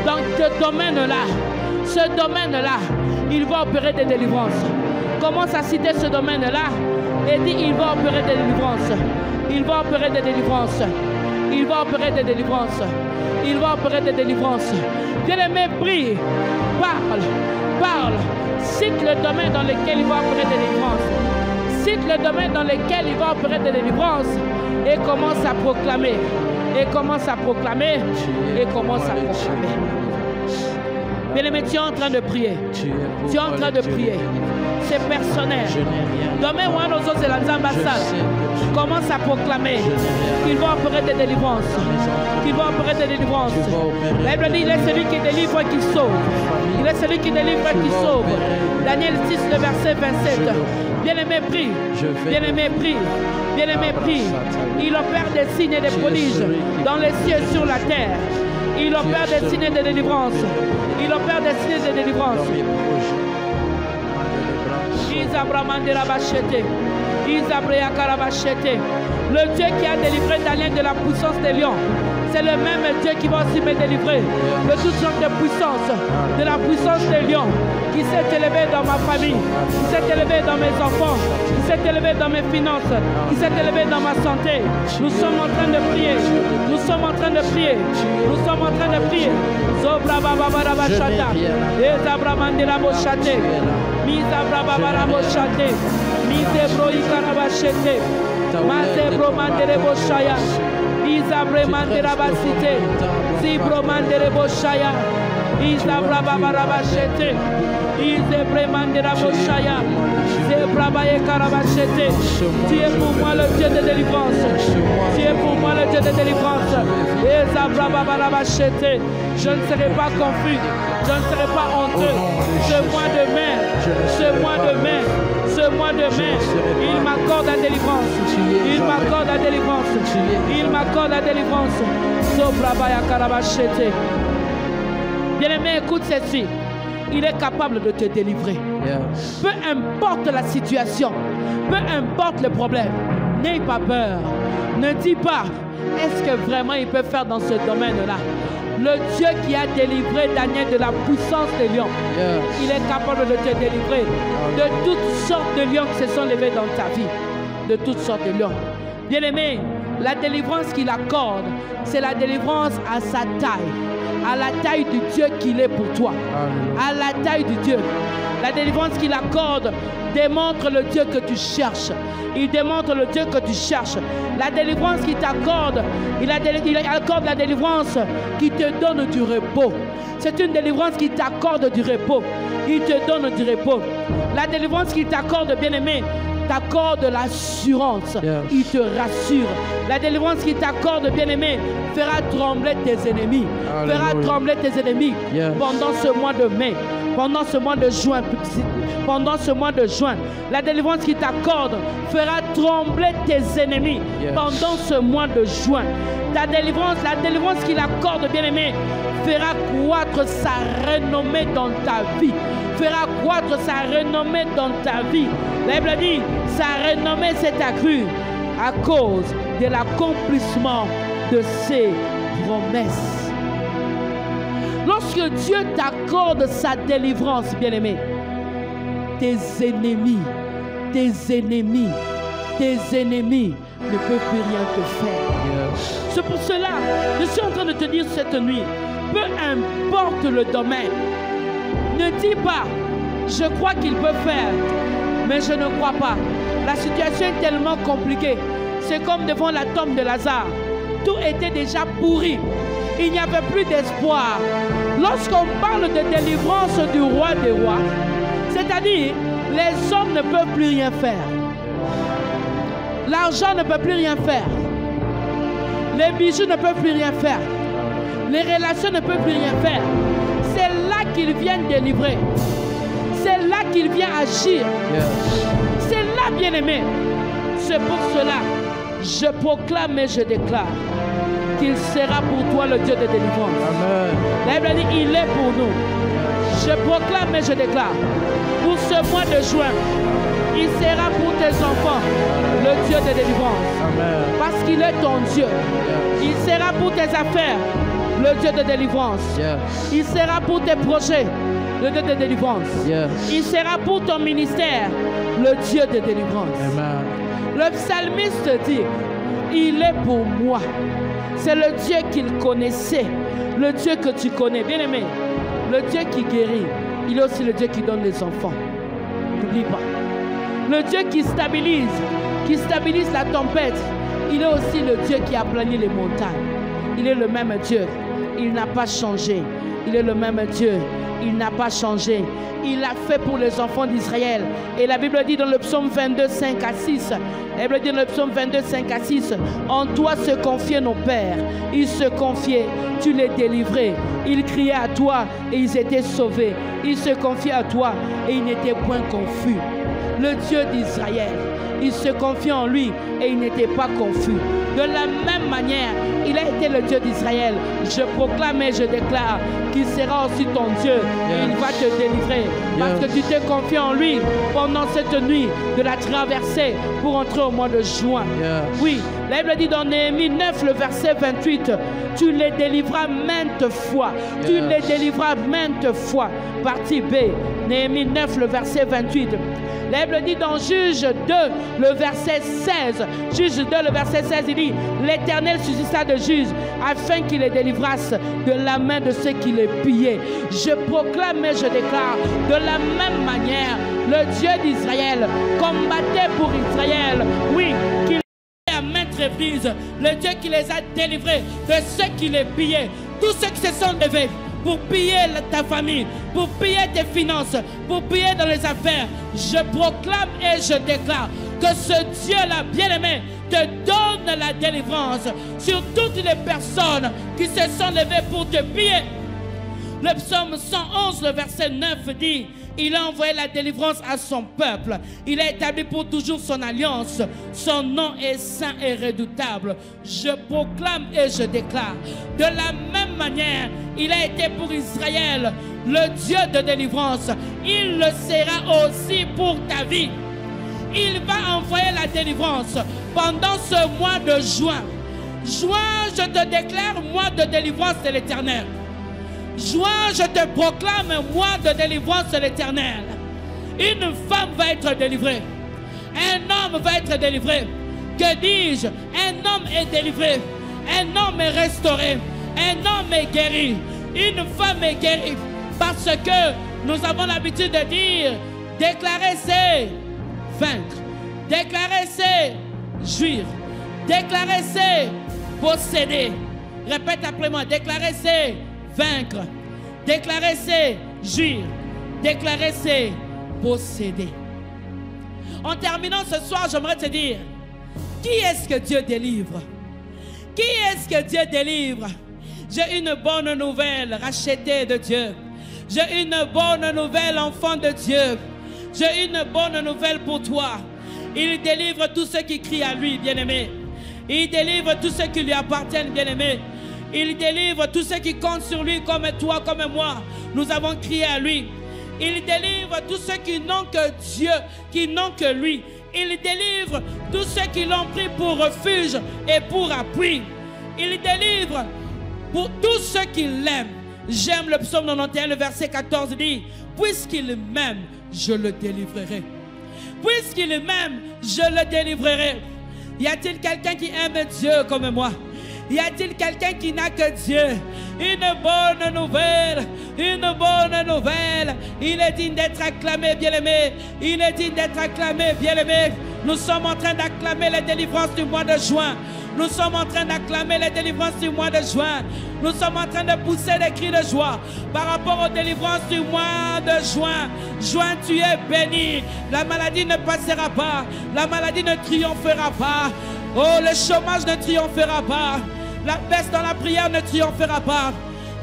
dans ce domaine-là, il va opérer des délivrances. Commence à citer ce domaine-là et dis il va opérer des délivrances. Il va opérer des délivrances. Il va opérer des délivrances. Il va opérer des délivrances. Bien-aimé, prie. Parle. Cite le domaine dans lequel il va opérer des délivrances. Cite le domaine dans lequel il va opérer des délivrances. Et commence à proclamer. Et commence à proclamer. Et commence à proclamer. Bien-aimé, tu es en train de prier. Tu es en train de prier. C'est personnel. Demain, commence à proclamer qu'il va opérer des délivrances. Qu'il va opérer des délivrances. La Bible dit, il est celui qui délivre et qui sauve. Il est celui qui délivre et qui sauve. Daniel 6, le verset 27. Bien-aimé, prie. Bien-aimé, prie. Bien-aimé, prie. Il opère des signes et des prodiges dans les cieux et sur la terre. Il opère des signes de délivrance. Il opère des signes de délivrance. Le Dieu qui a délivré Daniel de la puissance des lions, c'est le même Dieu qui va aussi me délivrer de toutes sortes de puissance, de la puissance des lions, qui s'est élevé dans ma famille, qui s'est élevé dans mes enfants, qui s'est élevé dans mes finances, qui s'est élevé dans ma santé. Nous sommes en train de prier. Nous sommes en train de prier. Nous sommes en train de prier. Zobra baba baba shata. Ezabra mandela boshate. Mizabra baba boshate. Mizebro ikaraba shete. Mazebro mandele boshaya. Izabre mandela basite. Zibro mandele boshaya. Izabra baba baba shete. Izebre mandela boshaya. Zebra baye karaba shete. Tu es pour moi le Dieu de délivrance. Tu es pour moi le Dieu de délivrance. Ezabra baba baba shete. Je ne serai pas confus. Je ne serai pas honteux. Ce mois de mai, il m'accorde la délivrance. Il m'accorde la délivrance. Il m'accorde la délivrance. Sobrabaya karabashete. Bien-aimé, écoute ceci. Il est capable de te délivrer. Peu importe la situation, peu importe le problème, n'aie pas peur. Ne dis pas, est-ce que vraiment il peut faire dans ce domaine-là? Le Dieu qui a délivré Daniel de la puissance des lions, il est capable de te délivrer de toutes sortes de lions qui se sont levés dans ta vie. De toutes sortes de lions. Bien-aimé, la délivrance qu'il accorde, c'est la délivrance à sa taille. À la taille du Dieu qu'il est pour toi. À la taille du Dieu. La délivrance qu'il accorde démontre le Dieu que tu cherches. Il démontre le Dieu que tu cherches. La délivrance qu'il t'accorde, il accorde la délivrance qui te donne du repos. C'est une délivrance qui t'accorde du repos. Il te donne du repos. La délivrance qu'il t'accorde, bien-aimé, t'accorde l'assurance. Il te rassure. La délivrance qu'il t'accorde, bien-aimé, fera trembler tes ennemis. Fera trembler tes ennemis pendant ce mois de mai. Pendant ce mois de juin, pendant ce mois de juin, la délivrance qu'il t'accorde fera trembler tes ennemis pendant ce mois de juin. La délivrance qu'il accorde, bien-aimé, fera croître sa renommée dans ta vie. Fera croître sa renommée dans ta vie. La Bible dit, sa renommée s'est accrue à cause de l'accomplissement de ses promesses. Lorsque Dieu t'accorde sa délivrance, bien-aimé, tes ennemis ne peuvent plus rien te faire. C'est pour cela, je suis en train de te dire cette nuit, peu importe le domaine, ne dis pas, je crois qu'il peut faire, mais je ne crois pas. La situation est tellement compliquée. C'est comme devant la tombe de Lazare. Tout était déjà pourri. Il n'y avait plus d'espoir. Lorsqu'on parle de délivrance du roi des rois, c'est-à-dire les hommes ne peuvent plus rien faire. L'argent ne peut plus rien faire. Les bijoux ne peuvent plus rien faire. Les relations ne peuvent plus rien faire. C'est là qu'il vient délivrer. C'est là qu'il vient agir. C'est là, bien-aimé. C'est pour cela, je proclame et je déclare qu'il sera pour toi le Dieu de délivrance. Amen. La Bible dit, il est pour nous. Je proclame et je déclare, pour ce mois de juin, il sera pour tes enfants le Dieu de délivrance. Amen. Parce qu'il est ton Dieu. Il sera pour tes affaires le Dieu de délivrance. Il sera pour tes projets le Dieu de délivrance. Il sera pour ton ministère le Dieu de délivrance. Amen. Le psalmiste dit, il est pour moi. C'est le Dieu qu'il connaissait, le Dieu que tu connais. Bien-aimé, le Dieu qui guérit, il est aussi le Dieu qui donne les enfants. N'oublie pas. Le Dieu qui stabilise la tempête, il est aussi le Dieu qui a plani les montagnes. Il est le même Dieu. Il n'a pas changé. Il est le même Dieu. Il n'a pas changé. Il l'a fait pour les enfants d'Israël. Et la Bible dit dans le psaume 22, 5 à 6, la Bible dit dans le psaume 22, 5 à 6, en toi se confiaient nos pères. Ils se confiaient, tu les délivrais. Ils criaient à toi et ils étaient sauvés. Ils se confiaient à toi et ils n'étaient point confus. Le Dieu d'Israël, il se confiait en lui et il n'était pas confus. De la même manière, il a été le Dieu d'Israël. Je proclame et je déclare qu'il sera aussi ton Dieu. Et il va te délivrer. Parce que tu t'es confié en lui pendant cette nuit de la traversée pour entrer au mois de juin. Oui, la Bible dit dans Néhémie 9, le verset 28, tu les délivras maintes fois. Tu les délivras maintes fois. Partie B, Néhémie 9, le verset 28. La Bible dit dans Juge 2, le verset 16. Juge 2, le verset 16, il dit, l'Éternel suscita de juges afin qu'il les délivrasse de la main de ceux qui les pillaient. Je proclame et je déclare, de la même manière, le Dieu d'Israël combattait pour Israël. Oui, qu'il à maintes reprises, le Dieu qui les a délivrés de ceux qui les pillaient. Tous ceux qui se sont levés pour piller ta famille, pour piller tes finances, pour piller dans les affaires. Je proclame et je déclare que ce Dieu-là, bien-aimé, te donne la délivrance sur toutes les personnes qui se sont levées pour te piller. Le psaume 111, le verset 9 dit, il a envoyé la délivrance à son peuple. Il a établi pour toujours son alliance. Son nom est saint et redoutable. Je proclame et je déclare. De la même manière, il a été pour Israël le Dieu de délivrance. Il le sera aussi pour ta vie. Il va envoyer la délivrance pendant ce mois de juin. Juin, je te déclare mois de délivrance de l'Éternel. Juin, je te proclame un mois de délivrance de l'Éternel. Une femme va être délivrée. Un homme va être délivré. Que dis-je? Un homme est délivré. Un homme est restauré. Un homme est guéri. Une femme est guérie. Parce que nous avons l'habitude de dire, déclarer c'est vaincre. Déclarer c'est jouir. Déclarer c'est posséder. Répète après moi. Déclarer c'est vaincre. Déclarer c'est jouir. Déclarer c'est posséder. En terminant ce soir, j'aimerais te dire, qui est-ce que Dieu délivre? Qui est-ce que Dieu délivre? J'ai une bonne nouvelle, racheté de Dieu. J'ai une bonne nouvelle, enfant de Dieu. J'ai une bonne nouvelle pour toi. Il délivre tous ceux qui crient à lui, bien-aimé. Il délivre tous ceux qui lui appartiennent, bien-aimé. Il délivre tous ceux qui comptent sur lui, comme toi, comme moi. Nous avons crié à lui. Il délivre tous ceux qui n'ont que Dieu, qui n'ont que lui. Il délivre tous ceux qui l'ont pris pour refuge et pour appui. Il délivre pour tous ceux qui l'aiment. J'aime le psaume 91, le verset 14 dit, puisqu'il m'aime, je le délivrerai. Puisqu'il m'aime, je le délivrerai. Y a-t-il quelqu'un qui aime Dieu comme moi? Y a-t-il quelqu'un qui n'a que Dieu? Une bonne nouvelle, une bonne nouvelle. Il est digne d'être acclamé, bien-aimé. Il est digne d'être acclamé, bien-aimé. Nous sommes en train d'acclamer la délivrance du mois de juin. Nous sommes en train d'acclamer la délivrance du mois de juin. Nous sommes en train de pousser des cris de joie par rapport aux délivrances du mois de juin. Juin, tu es béni. La maladie ne passera pas. La maladie ne triomphera pas. Oh, le chômage ne triomphera pas. La baisse dans la prière ne triomphera pas.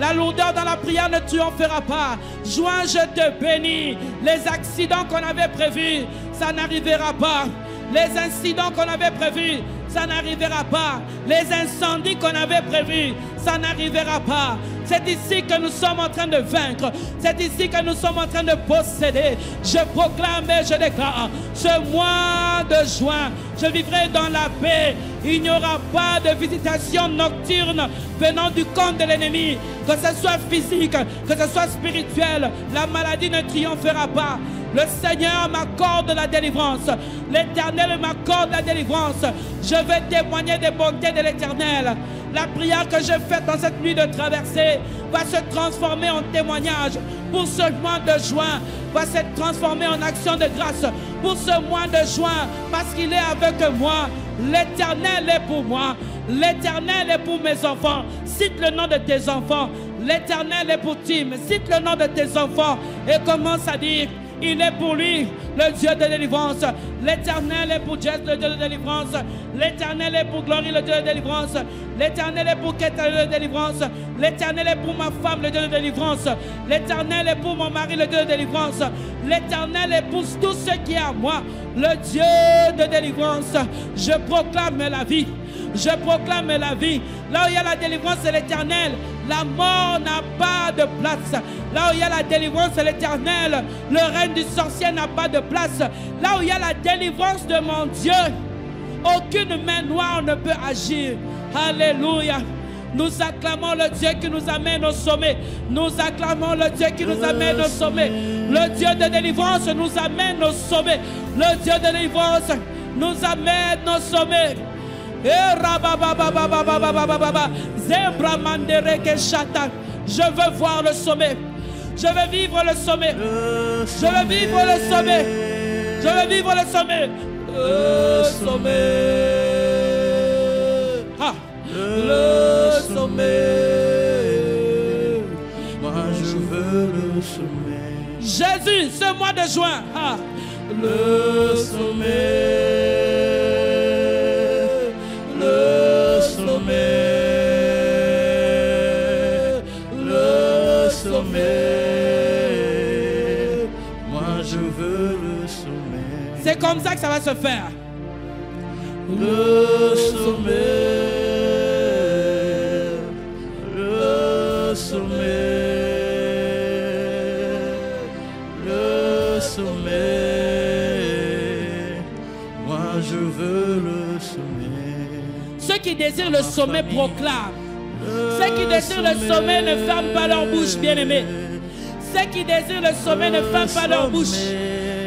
La lourdeur dans la prière ne triomphera pas. Juin, je te bénis. Les accidents qu'on avait prévus, ça n'arrivera pas. Les incidents qu'on avait prévus, ça n'arrivera pas. Les incendies qu'on avait prévus, ça n'arrivera pas. C'est ici que nous sommes en train de vaincre. C'est ici que nous sommes en train de posséder. Je proclame et je déclare, ce mois de juin, je vivrai dans la paix. Il n'y aura pas de visitation nocturne venant du camp de l'ennemi. Que ce soit physique, que ce soit spirituel, la maladie ne triomphera pas. Le Seigneur m'accorde la délivrance. L'Éternel m'accorde la délivrance. Je vais témoigner des bontés de l'Éternel. La prière que j'ai faite dans cette nuit de traversée va se transformer en témoignage. Pour ce mois de juin, va se transformer en action de grâce. Pour ce mois de juin, parce qu'il est avec moi. L'Éternel est pour moi. L'Éternel est pour mes enfants. Cite le nom de tes enfants. L'Éternel est pour Tim. Cite le nom de tes enfants et commence à dire: il est pour lui, le Dieu de délivrance. L'Éternel est pour Jess, le Dieu de délivrance. L'Éternel est pour Glory, le Dieu de délivrance. L'Éternel est pour Keta, le Dieu de délivrance. L'Éternel est pour ma femme, le Dieu de délivrance. L'Éternel est pour mon mari, le Dieu de délivrance. L'Éternel est pour tout ce qui est à moi, le Dieu de délivrance. Je proclame la vie. Je proclame la vie. Là où il y a la délivrance, c'est l'Éternel. La mort n'a pas de place. Là où il y a la délivrance, c'est l'Éternel. Le règne du sorcier n'a pas de place. Là où il y a la délivrance de mon Dieu, aucune main noire ne peut agir. Alléluia. Nous acclamons le Dieu qui nous amène au sommet. Nous acclamons le Dieu qui nous amène au sommet. Le Dieu de délivrance nous amène au sommet. Le Dieu de délivrance nous amène au sommet. Je veux voir le sommet. Je veux vivre le sommet. Je veux vivre le sommet. Je veux vivre le sommet. Le sommet. Ah. Le sommet. Moi je veux le sommet. Jésus, ce mois de juin. Ah. Le sommet. Le sommet, le sommet, moi je veux le sommet. C'est comme ça que ça va se faire. Le sommet, le sommet, le sommet, moi je veux le sommet. Ceux qui désirent le sommet proclament. Ceux qui désirent le sommet ne ferment pas leur bouche, bien-aimés. Ceux qui désirent le sommet ne ferment pas leur bouche.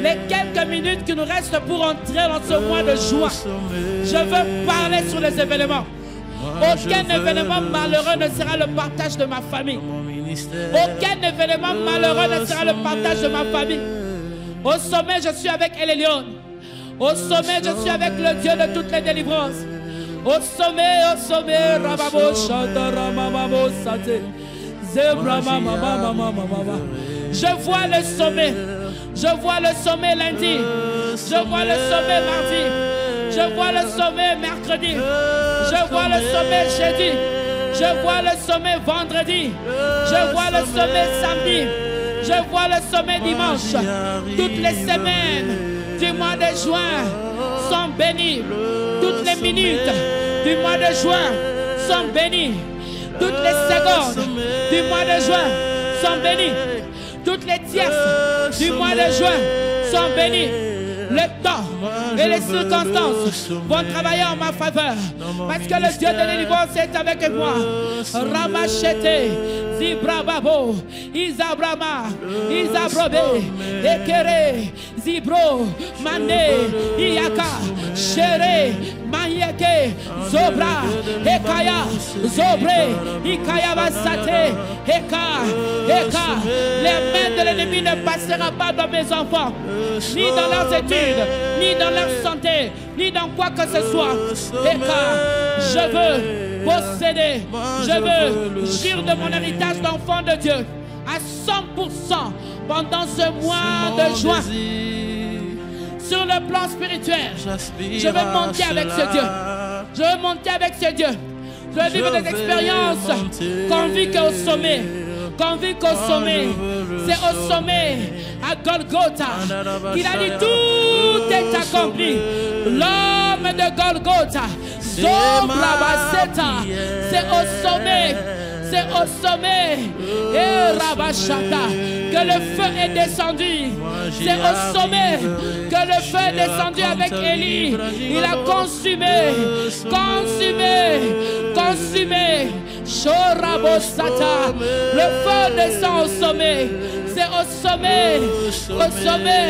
Les quelques minutes qui nous restent pour entrer dans ce mois de juin, je veux parler sur les événements. Aucun événement malheureux ne sera le partage de ma famille. Aucun événement malheureux ne sera le partage de ma famille. Au sommet, je suis avec Elélion. Au sommet, je suis avec le Dieu de toutes les délivrances. Au sommet, Rababo, Chanta, Ramamamo, Sate, Zebra, Mama. Je vois le sommet. Je vois le sommet lundi. Je vois le sommet mardi. Je vois le sommet mercredi. Je vois le sommet jeudi. Je vois le sommet vendredi. Je vois le sommet samedi. Je vois le sommet dimanche. Toutes les semaines du mois de juin sont bénies. Toutes les minutes du mois de juin sont bénies. Toutes les secondes du mois de juin sont bénies. Toutes les tierces du mois de juin sont bénies. Le temps et les circonstances vont travailler en ma faveur. Parce que le Dieu de délivrance est avec moi. Ramachete, Zibrababo, Isabrama, Isabrobe, Ekere, Zibro, Mane, Iyaka, Chere, Mayeke, Zobra, Ekaya, Zobre, Ikaya Basate, Eka. Les mains de l'ennemi ne passeront pas dans mes enfants, ni dans leurs études, ni dans leur santé, ni dans quoi que ce soit. Eka, je veux posséder, je veux jouir de mon héritage d'enfant de Dieu à 100% pendant ce mois de juin. Sur le plan spirituel, je veux monter avec ce Dieu. Je veux monter avec ce Dieu. Tu veux vivre des expériences qu'on vit qu'au sommet. Qu'on vit qu'au sommet. C'est au sommet, à Golgotha, qu'il a dit tout est accompli. L'homme de Golgotha, c'est au sommet. C'est au sommet. Et Rabashata, que le feu est descendu. C'est au sommet que le feu est descendu avec Élie. Il a consumé. Shorabosata. Le feu descend au sommet. C'est au sommet. Au sommet.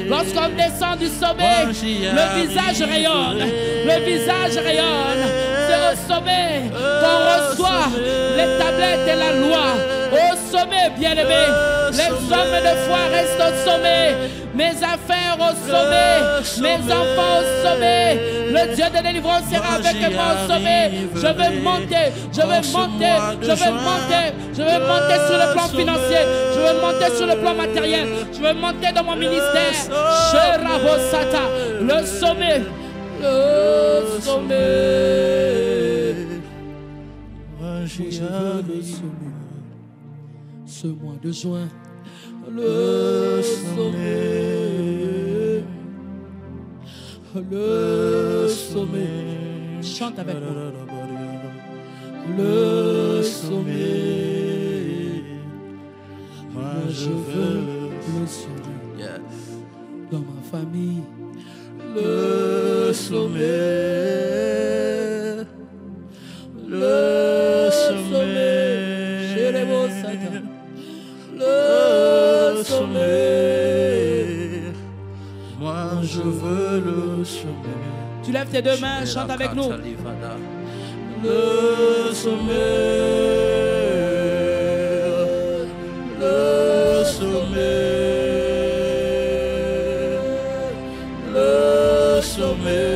Lorsqu'on descend du sommet, le visage rayonne. Le visage rayonne. C'est au sommet qu'on reçoit les tablettes et la loi. Au sommet, bien-aimé. Les hommes de foi restent au sommet. Mes affaires au sommet. Mes enfants au sommet. Le Dieu de délivrance sera avec moi au sommet. Je vais monter. Je vais monter. Je vais monter. Je vais monter sur le plan financier. Je vais monter sur le plan matériel. Je vais monter dans mon ministère. Sherabosata. Le sommet. Le sommet. Je veux le sommet. Ce mois de juin. Le sommet. Le sommet. Chante avec moi. Le sommet. Moi je veux le sommet. Dans ma famille. Le sommet. Le sommet. Le sommet. Moi je veux le sommet. Tu lèves tes deux mains, chante avec nous. Le sommet. Le sommet. Le sommet.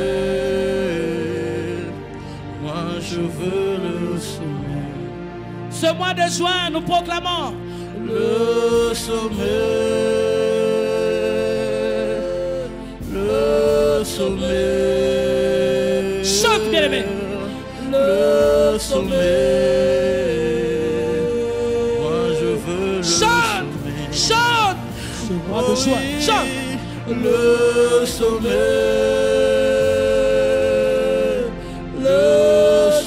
Moi je veux le sommet. Ce mois de juin, nous proclamons le sommet. Le sommet. Chante, bien-aimé. Le sommet. Moi je veux le sommet. Chante. Ce mois de juin. Chante. Le sommet. Le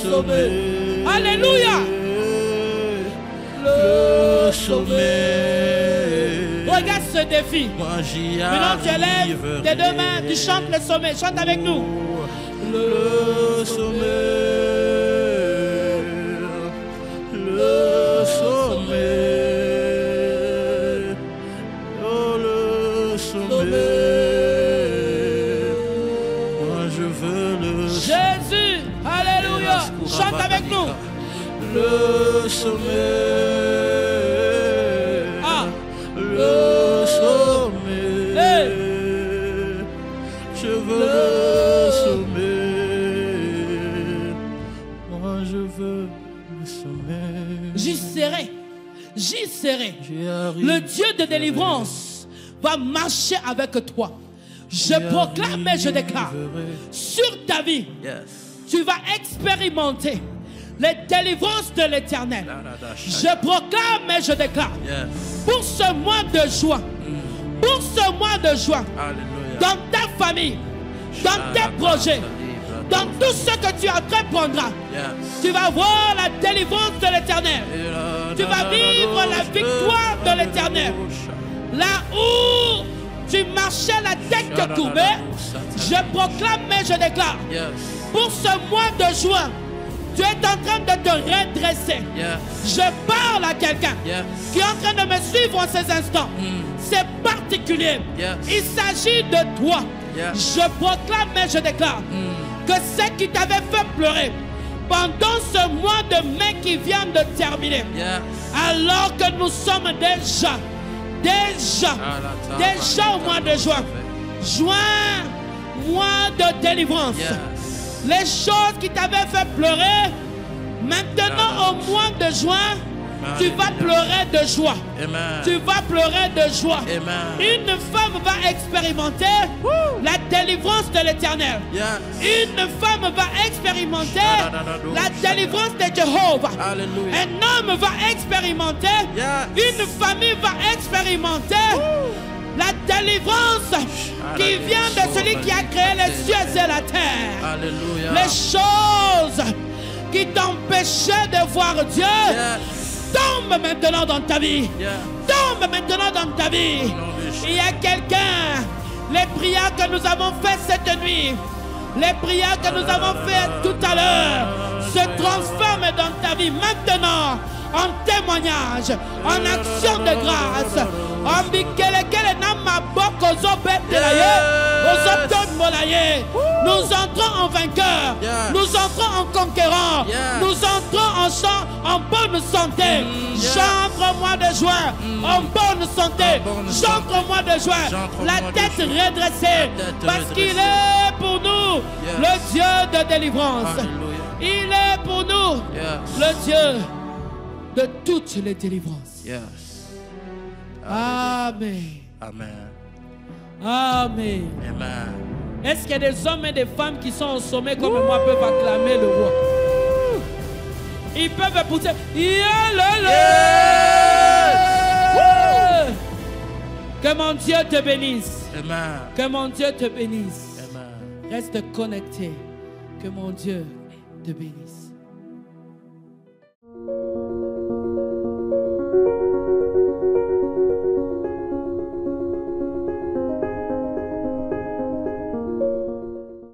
sommet. Alléluia. Le sommet. Regarde ce défi. Maintenant tu lèves tes deux mains, tu chantes le sommet. Chante avec nous. Le sommet. Le sommet. Oh le sommet. Moi je veux le sommet. Jésus. Alléluia. Chante avec nous. Le sommet. Le sommet. Hey. Je veux le sommet. Moi je veux le sommet. J'y serai. J'y serai. Le Dieu de délivrance va marcher avec toi. Je proclame et je déclare sur ta vie. Tu vas expérimenter les délivrances de l'Éternel. Je proclame et je déclare pour ce mois de juin, pour ce mois de juin, dans ta famille, dans tes projets, dans tout ce que tu entreprendras, tu vas voir la délivrance de l'Éternel. Tu vas vivre la victoire de l'Éternel. Là où tu marchais la tête courbée, je proclame et je déclare pour ce mois de juin, tu es en train de te redresser. Je parle à quelqu'un qui est en train de me suivre en ces instants. C'est particulier. Il s'agit de toi. Je proclame et je déclare que ce qui t'avait fait pleurer pendant ce mois de mai qui vient de terminer, alors que nous sommes déjà au mois de juin. Juin, mois de délivrance. Les choses qui t'avaient fait pleurer, maintenant au mois de juin, Tu vas pleurer de joie. Amen. Tu vas pleurer de joie. Amen. Une femme va expérimenter la délivrance de l'Éternel. Yes. Une femme va expérimenter la délivrance de Jéhovah. Alléluia. Un homme va expérimenter. Yes. Une famille va expérimenter la délivrance qui vient de celui qui a créé les cieux et la terre. Alléluia. Les choses qui t'empêchaient de voir Dieu tombent maintenant dans ta vie. Tombent maintenant dans ta vie. Il y a quelqu'un, les prières que nous avons faites cette nuit, les prières que nous avons faites tout à l'heure, se transforment dans ta vie maintenant en témoignage, en action de grâce. Nous entrons en vainqueur, nous entrons en conquérant, nous entrons en bonne santé. J'entre-moi de joie, en bonne santé. J'entre-moi de joie, la tête redressée, parce qu'il est pour nous le Dieu de délivrance. Il est pour nous le Dieu de toutes les délivrances. Yes. Amen. Amen. Amen. Amen. Est-ce qu'il y a des hommes et des femmes qui sont au sommet comme moi peuvent acclamer le roi? Ils peuvent pousser. Que mon Dieu te bénisse. Amen. Que mon Dieu te bénisse. Amen. Reste connecté. Que mon Dieu te bénisse.